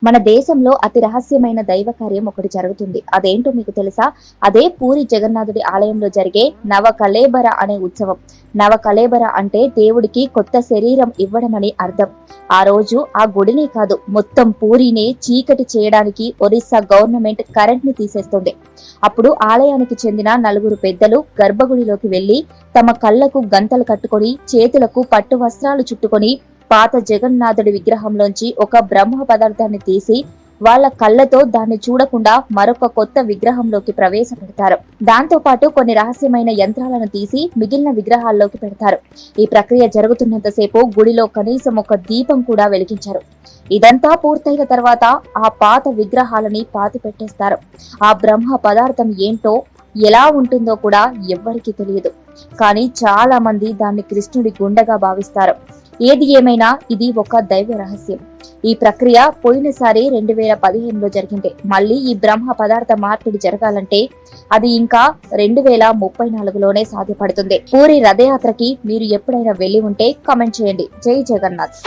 మన దేశంలో అతి రహస్యమైన దైవ కార్యం ఒకటి జరుగుతుంది. అదేంటో మీకు తెలుసా? అదే పూరి జగన్నాథుడి ఆలయంలో జరిగే నవకళేబర అనే ఉత్సవం. నవకళేబర అంటే దేవుడికి కొత్త శరీరం ఇవ్వడమని అర్థం. ఆ రోజు ఆ గుడినే కాదు, మొత్తం పూరినే చీకటి చేయడానికి ఒరిస్సా గవర్నమెంట్ కరెంట్ ని తీసేస్తుంది. అప్పుడు ఆలయానికి చెందిన నలుగురు పెద్దలు గర్భగుడిలోకి వెళ్లి తమ కళ్లకు గంతలు కట్టుకొని, చేతులకు పట్టు వస్త్రాలు చుట్టుకొని పాత జగన్నాథుడి విగ్రహంలోంచి ఒక బ్రహ్మ పదార్థాన్ని తీసి వాళ్ళ కళ్ళతో దాన్ని చూడకుండా మరొక కొత్త విగ్రహంలోకి ప్రవేశపెడతారు. దాంతో పాటు కొన్ని రహస్యమైన యంత్రాలను తీసి మిగిలిన విగ్రహాల్లోకి పెడతారు. ఈ ప్రక్రియ జరుగుతున్నంతసేపు గుడిలో కనీసం ఒక దీపం కూడా వెలిగించారు. ఇదంతా పూర్తయిన తర్వాత ఆ పాత విగ్రహాలని పాతి పెట్టేస్తారు. ఆ బ్రహ్మ పదార్థం ఏంటో, ఎలా ఉంటుందో కూడా ఎవ్వరికీ తెలియదు. కానీ చాలా మంది దాన్ని కృష్ణుడి గుండెగా భావిస్తారు. ఏది ఏమైనా ఇది ఒక దైవ రహస్యం. ఈ ప్రక్రియ పోయినసారి 2015లో జరిగింది. మళ్ళీ ఈ బ్రహ్మ పదార్థ మార్పిడి జరగాలంటే అది ఇంకా 2034లోనే సాధ్యపడుతుంది. పూరి రథయాత్రకి మీరు ఎప్పుడైనా వెళ్లి ఉంటే కామెంట్ చేయండి. జై జగన్నాథ్.